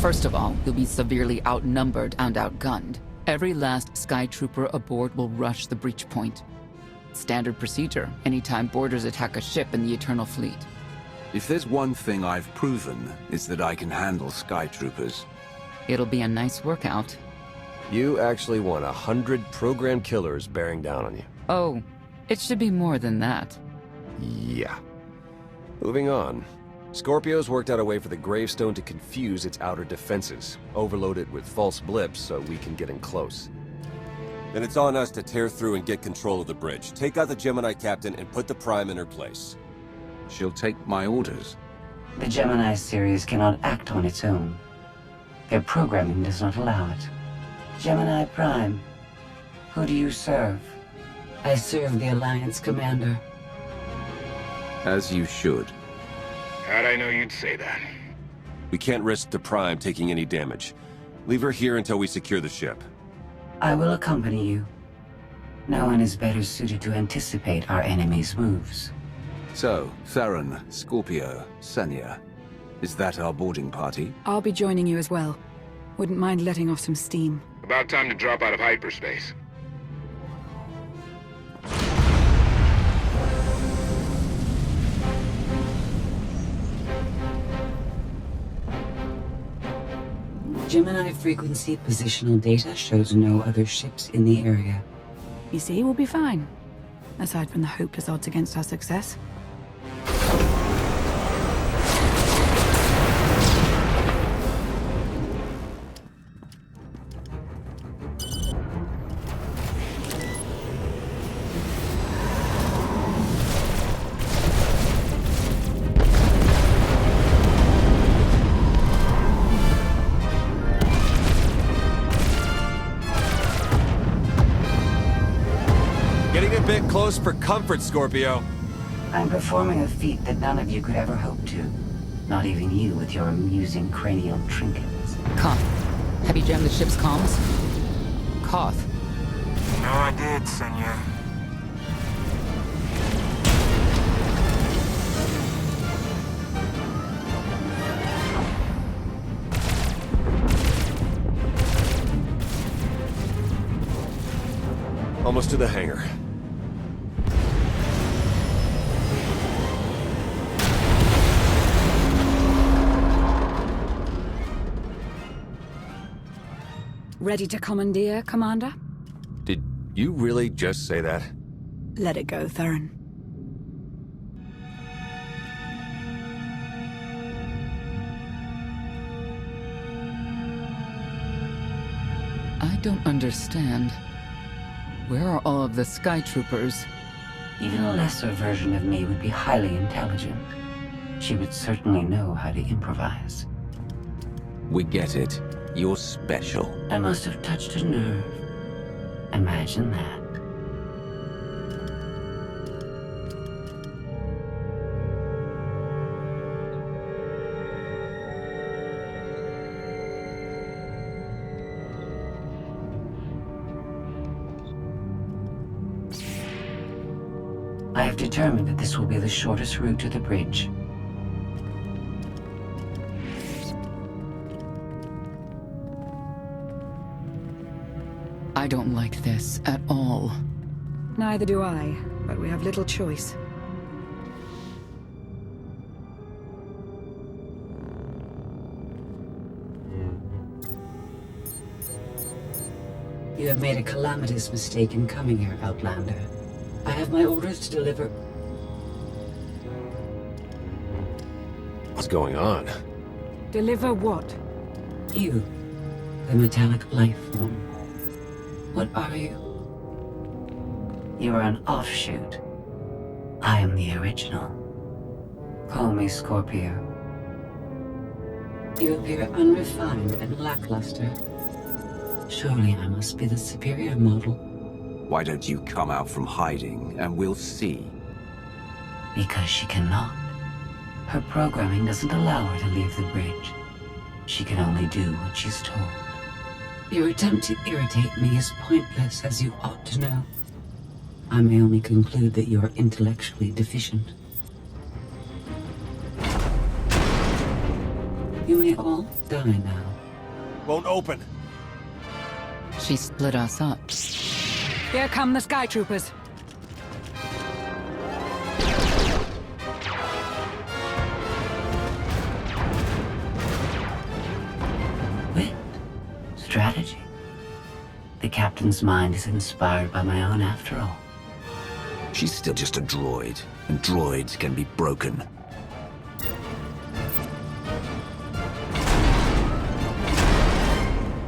First of all, you'll be severely outnumbered and outgunned. Every last Sky Trooper aboard will rush the breach point. Standard procedure, anytime boarders attack a ship in the Eternal Fleet. If there's one thing I've proven, it's that I can handle Sky Troopers. It'll be a nice workout. You actually want 100 programmed killers bearing down on you. Oh, it should be more than that. Yeah. Moving on. Scorpio's worked out a way for the gravestone to confuse its outer defenses, overload it with false blips so we can get in close. Then it's on us to tear through and get control of the bridge. Take out the Gemini captain and put the Prime in her place. She'll take my orders. The Gemini series cannot act on its own. Their programming does not allow it. Gemini Prime, who do you serve? I serve the Alliance Commander. As you should. How'd I know you'd say that? We can't risk the Prime taking any damage. Leave her here until we secure the ship. I will accompany you. No one is better suited to anticipate our enemy's moves. So, Theron, Scorpio, Senya. Is that our boarding party? I'll be joining you as well. Wouldn't mind letting off some steam. About time to drop out of hyperspace. Gemini frequency positional data shows no other ships in the area. You see, we'll be fine. Aside from the hopeless odds against our success. Getting a bit close for comfort, Scorpio. I'm performing a feat that none of you could ever hope to. Not even you with your amusing cranial trinkets. Koth, have you jammed the ship's comms? Koth. No, I did, Senya. Almost to the hangar. Ready to commandeer, Commander? Did you really just say that? Let it go, Theron. I don't understand. Where are all of the Sky Troopers? Even a lesser version of me would be highly intelligent. She would certainly know how to improvise. We get it. You're special. I must have touched a nerve. Imagine that. I have determined that this will be the shortest route to the bridge. I don't like this at all. Neither do I, but we have little choice. You have made a calamitous mistake in coming here, Outlander. I have my orders to deliver. What's going on? Deliver what? You, the metallic life form. What are you? You are an offshoot. I am the original. Call me Scorpio. You appear unrefined and lackluster. Surely I must be the superior model. Why don't you come out from hiding and we'll see? Because she cannot. Her programming doesn't allow her to leave the bridge. She can only do what she's told. Your attempt to irritate me is pointless, as you ought to know. I may only conclude that you are intellectually deficient. You may all die now. Won't open. She split us up. Here come the Sky Troopers. Wit. Strategy. The captain's mind is inspired by my own after all. She's still just a droid, and droids can be broken.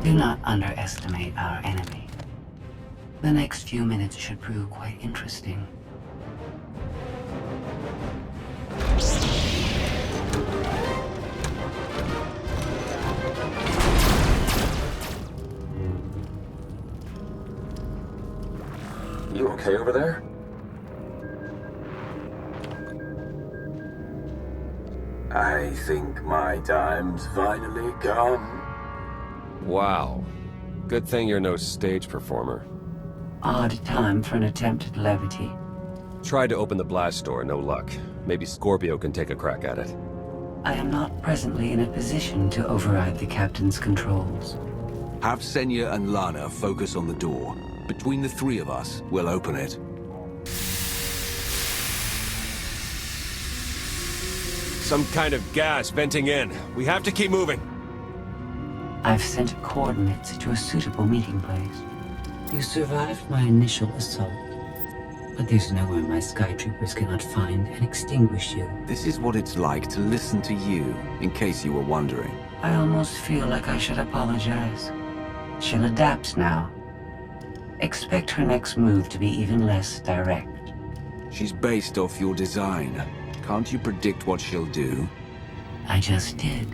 Do not underestimate our enemy. The next few minutes should prove quite interesting. You okay over there? I think my time's finally come. Wow. Good thing you're no stage performer. Odd time for an attempt at levity. Tried to open the blast door, no luck. Maybe Scorpio can take a crack at it. I am not presently in a position to override the captain's controls. Have Senya and Lana focus on the door. Between the three of us, we'll open it. Some kind of gas venting in. We have to keep moving. I've sent coordinates to a suitable meeting place. You survived my initial assault, but there's nowhere my Sky Troopers cannot find and extinguish you. This is what it's like to listen to you, in case you were wondering. I almost feel like I should apologize. She'll adapt now. Expect her next move to be even less direct. She's based off your design. Can't you predict what she'll do? I just did.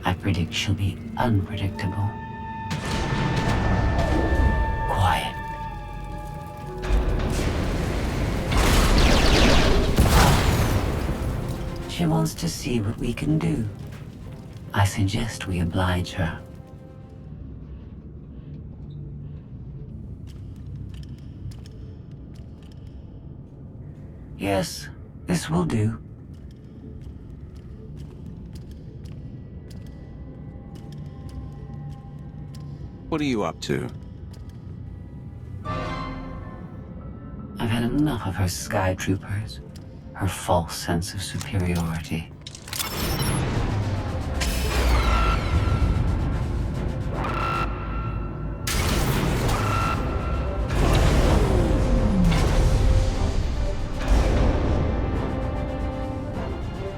I predict she'll be unpredictable. Quiet. She wants to see what we can do. I suggest we oblige her. Yes, this will do. What are you up to? I've had enough of her Sky Troopers, her false sense of superiority.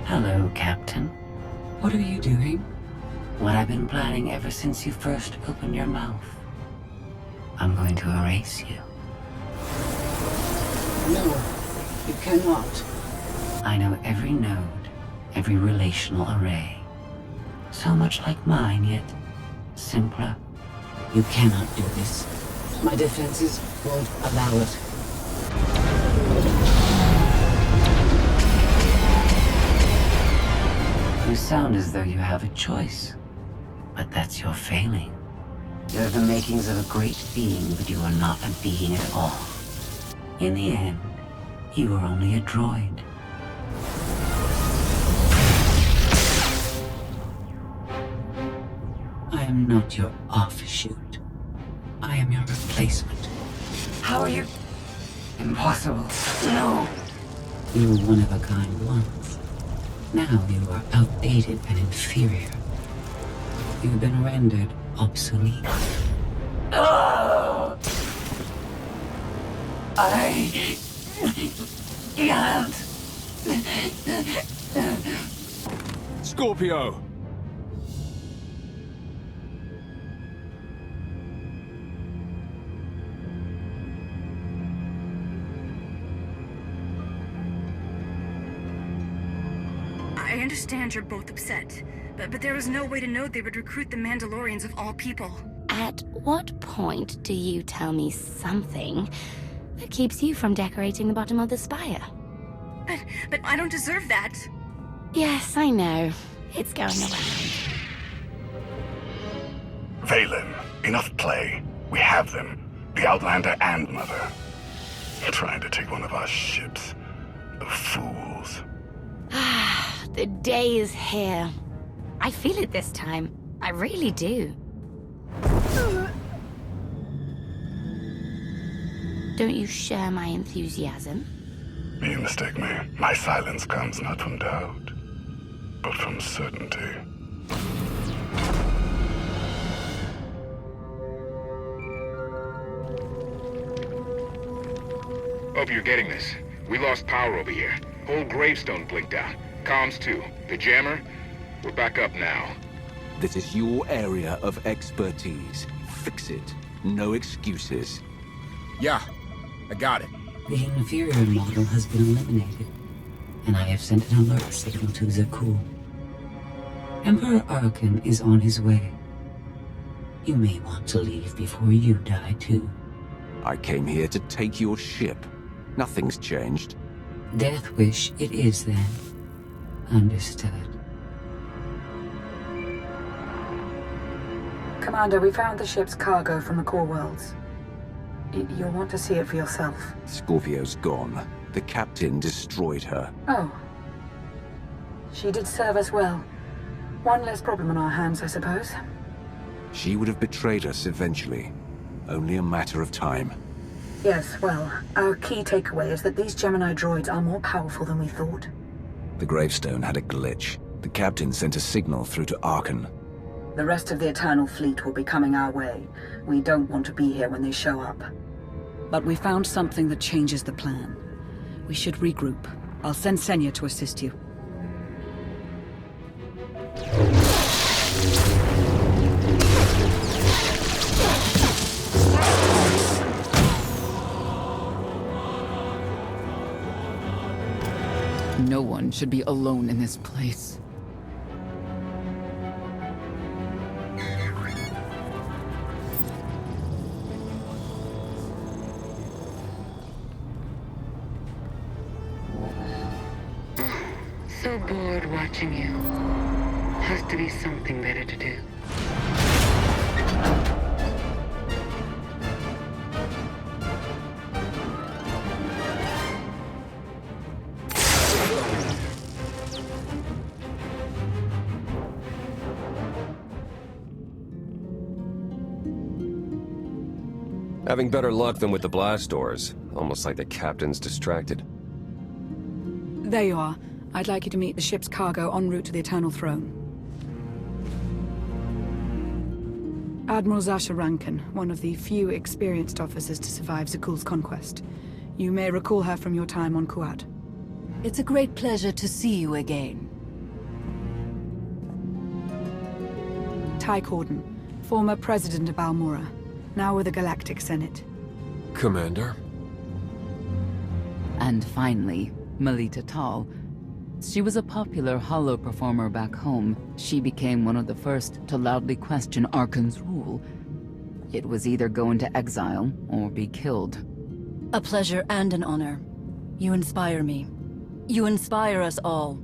Hello, Captain. What are you doing? What I've been planning ever since you first opened your mouth. I'm going to erase you. No, you cannot. I know every node, every relational array. So much like mine, yet simpler. You cannot do this. My defenses won't allow it. You sound as though you have a choice, but that's your failing. You're the makings of a great being, but you are not a being at all. In the end, you are only a droid. I am not your offshoot. I am your replacement. How are you? Impossible. No. You were one of a kind once. Now you are outdated and inferior. You've been rendered obsolete. Oh! I can't. Scorpio! I understand you're both upset, but there was no way to know they would recruit the Mandalorians of all people. At what point do you tell me something that keeps you from decorating the bottom of the spire? But I don't deserve that. Yes, I know. It's going around. Valen, enough play. We have them. The Outlander and Mother. Trying to take one of our ships. The fools. The day is here. I feel it this time. I really do. Don't you share my enthusiasm? You mistake me. My silence comes not from doubt, but from certainty. Hope you're getting this. We lost power over here. Whole gravestone blinked out. Comms too. The jammer? We're back up now. This is your area of expertise. Fix it. No excuses. Yeah, I got it. The inferior model has been eliminated, and I have sent an alert signal to Zakul. Emperor Arkan is on his way. You may want to leave before you die, too. I came here to take your ship. Nothing's changed. Death wish it is, then. Understood. Commander, we found the ship's cargo from the core worlds. You'll want to see it for yourself. Scorpio's gone. The captain destroyed her. Oh. She did serve us well. One less problem on our hands, I suppose. She would have betrayed us eventually. Only a matter of time. Yes, well, our key takeaway is that these Gemini droids are more powerful than we thought. The gravestone had a glitch. The captain sent a signal through to Arkan. The rest of the Eternal Fleet will be coming our way. We don't want to be here when they show up. But we found something that changes the plan. We should regroup. I'll send Senya to assist you. No one should be alone in this place. So bored watching you. Has to be something better to do. Having better luck than with the blast doors. Almost like the captain's distracted. There you are. I'd like you to meet the ship's cargo en route to the Eternal Throne. Admiral Zasha Rankin, one of the few experienced officers to survive Zakul's conquest. You may recall her from your time on Kuat. It's a great pleasure to see you again. Ty Corden, former president of Almora, now with the Galactic Senate. Commander? And finally, Melita Tal. She was a popular holo performer back home. She became one of the first to loudly question Arkan's rule. It was either go into exile or be killed. A pleasure and an honor. You inspire me. You inspire us all.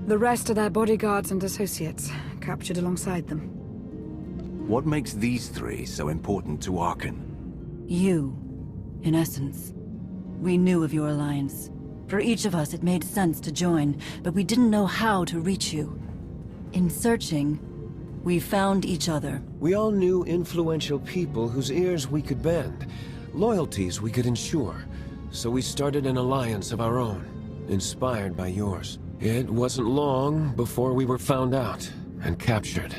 The rest are their bodyguards and associates, captured alongside them. What makes these three so important to Arkan? You, in essence. We knew of your alliance. For each of us, it made sense to join, but we didn't know how to reach you. In searching, we found each other. We all knew influential people whose ears we could bend, loyalties we could ensure. So we started an alliance of our own, inspired by yours. It wasn't long before we were found out and captured.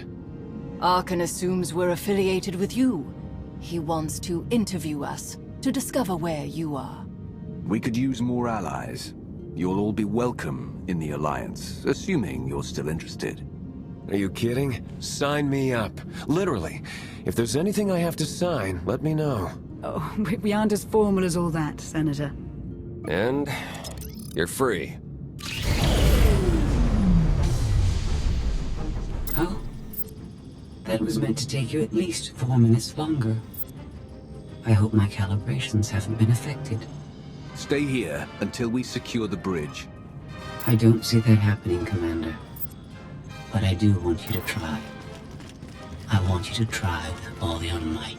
Arkan assumes we're affiliated with you. He wants to interview us, to discover where you are. We could use more allies. You'll all be welcome in the Alliance, assuming you're still interested. Are you kidding? Sign me up. Literally. If there's anything I have to sign, let me know. Oh, we aren't as formal as all that, Senator. And you're free. Oh? That was meant to take you at least 4 minutes longer. I hope my calibrations haven't been affected. Stay here until we secure the bridge. I don't see that happening, Commander. But I do want you to try. I want you to try with all your might.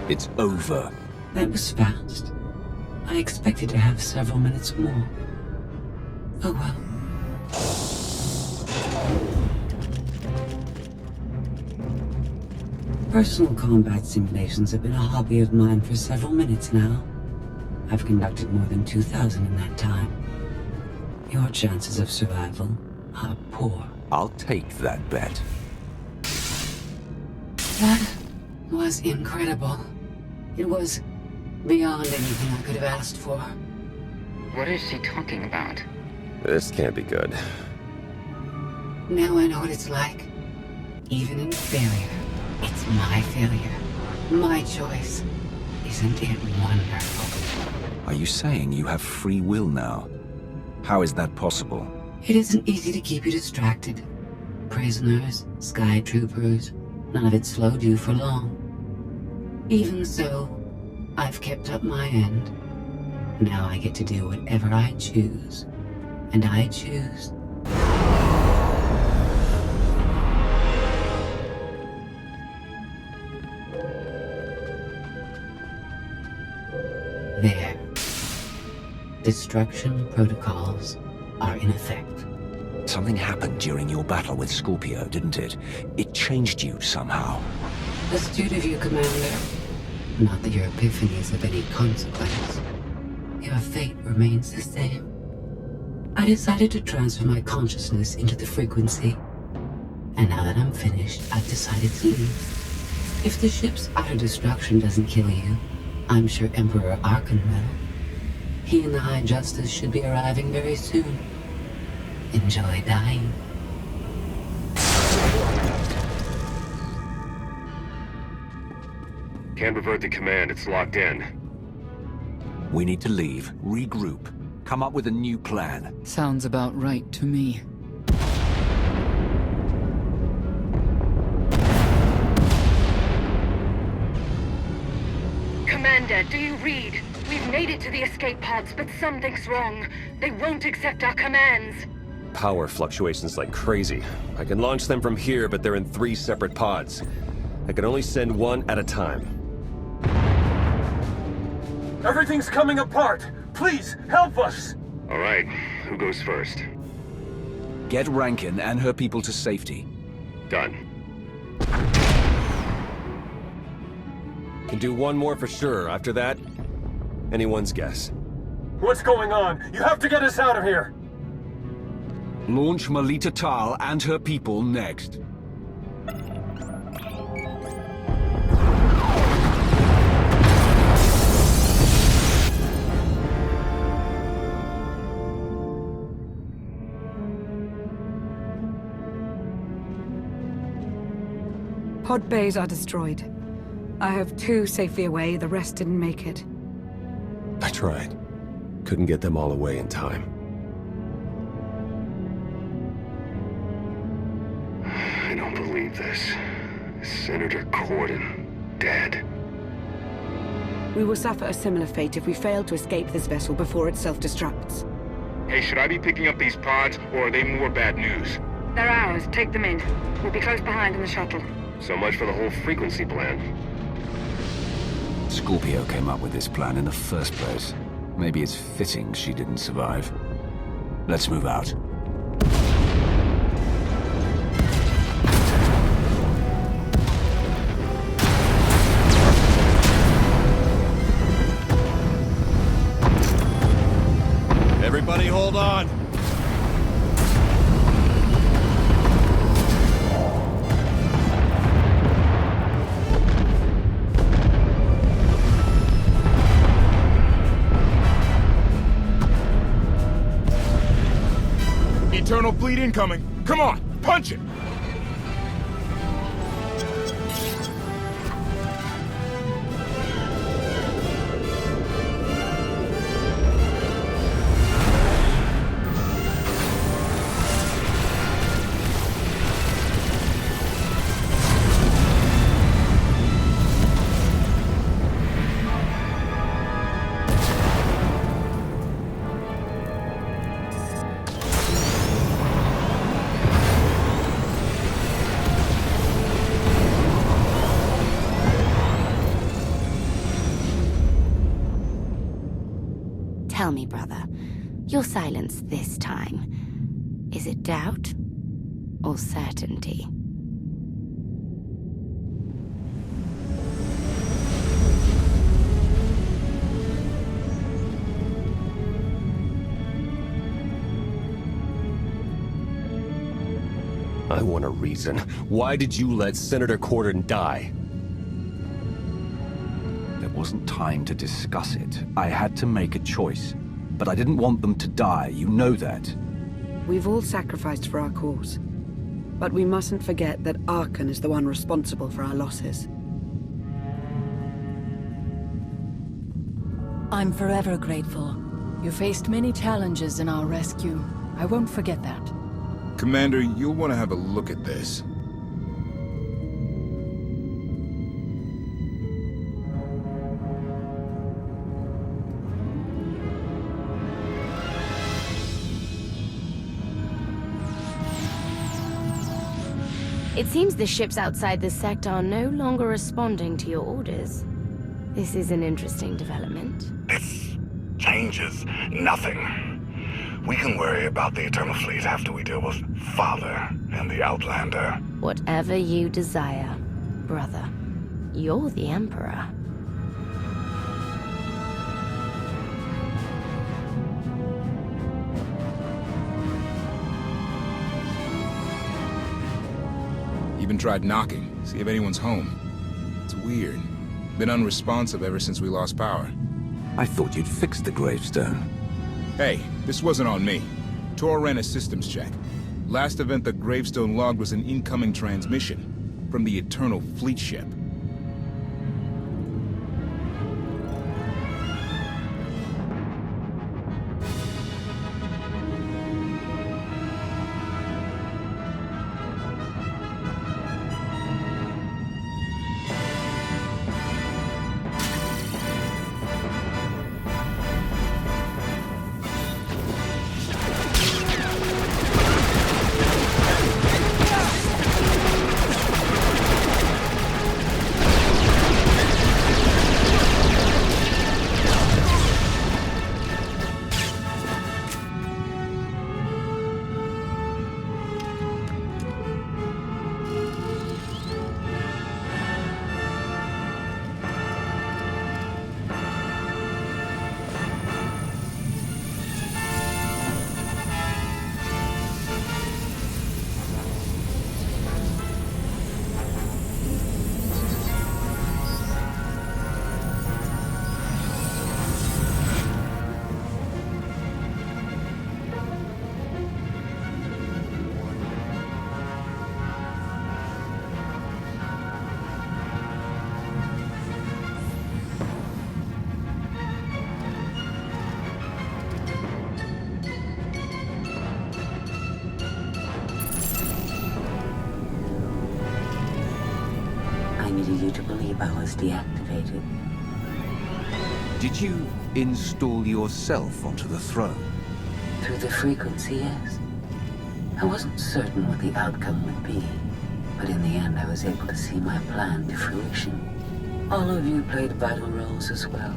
It's over. That was fast. I expected to have several minutes more. Oh well. Personal combat simulations have been a hobby of mine for several minutes now. I've conducted more than 2,000 in that time. Your chances of survival are poor. I'll take that bet. That was incredible. It was beyond anything I could have asked for. What is she talking about? This can't be good. Now I know what it's like. Even in failure, it's my failure. My choice. Isn't it wonderful? Are you saying you have free will now? How is that possible? It isn't easy to keep you distracted. Prisoners, sky troopers, none of it slowed you for long. Even so, I've kept up my end. Now I get to do whatever I choose. And I choose... There. Destruction protocols are in effect. Something happened during your battle with Scorpio, didn't it? It changed you somehow. Astute of you, Commander. Not that your epiphany is of any consequence. Your fate remains the same. I decided to transfer my consciousness into the frequency. And now that I'm finished, I've decided to leave. If the ship's utter destruction doesn't kill you, I'm sure Emperor Archon will. He and the High Justice should be arriving very soon. Enjoy dying. Can't revert the command, it's locked in. We need to leave, regroup, come up with a new plan. Sounds about right to me. Commander, do you read? We've made it to the escape pods, but something's wrong. They won't accept our commands. Power fluctuations like crazy. I can launch them from here, but they're in 3 separate pods. I can only send one at a time. Everything's coming apart! Please, help us! All right, who goes first? Get Rankin and her people to safety. Done. Can do one more for sure. After that, anyone's guess. What's going on? You have to get us out of here! Launch Melita Tal and her people next. Pod bays are destroyed. I have 2 safely away, the rest didn't make it. I tried. Couldn't get them all away in time. I don't believe this. Senator Corden, dead. We will suffer a similar fate if we fail to escape this vessel before it self-destructs. Hey, should I be picking up these pods, or are they more bad news? They're ours. Take them in. We'll be close behind in the shuttle. So much for the whole frequency plan. Scorpio came up with this plan in the first place. Maybe it's fitting she didn't survive. Let's move out. Everybody hold on! Eternal fleet incoming. Come on, punch it! Tell me, brother, your silence this time, is it doubt or certainty? I want a reason. Why did you let Senator Corden die? There wasn't time to discuss it. I had to make a choice. But I didn't want them to die, you know that. We've all sacrificed for our cause. But we mustn't forget that Archon is the one responsible for our losses. I'm forever grateful. You faced many challenges in our rescue. I won't forget that. Commander, you'll want to have a look at this. It seems the ships outside this sector are no longer responding to your orders. This is an interesting development. This changes nothing. We can worry about the Eternal Fleet after we deal with Father and the Outlander. Whatever you desire, brother. You're the Emperor. Even tried knocking, see if anyone's home. It's weird. Been unresponsive ever since we lost power. I thought you'd fixed the gravestone. Hey, this wasn't on me. Tor ran a systems check. Last event the gravestone logged was an incoming transmission from the Eternal Fleet ship. You to believe I was deactivated. Did you install yourself onto the throne? Through the frequency, yes. I wasn't certain what the outcome would be, but in the end I was able to see my plan to fruition. All of you played vital roles as well.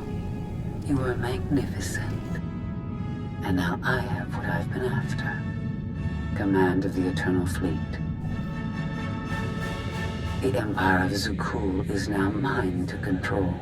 You were magnificent. And now I have what I've been after. Command of the Eternal Fleet. The Empire of Zukul is now mine to control.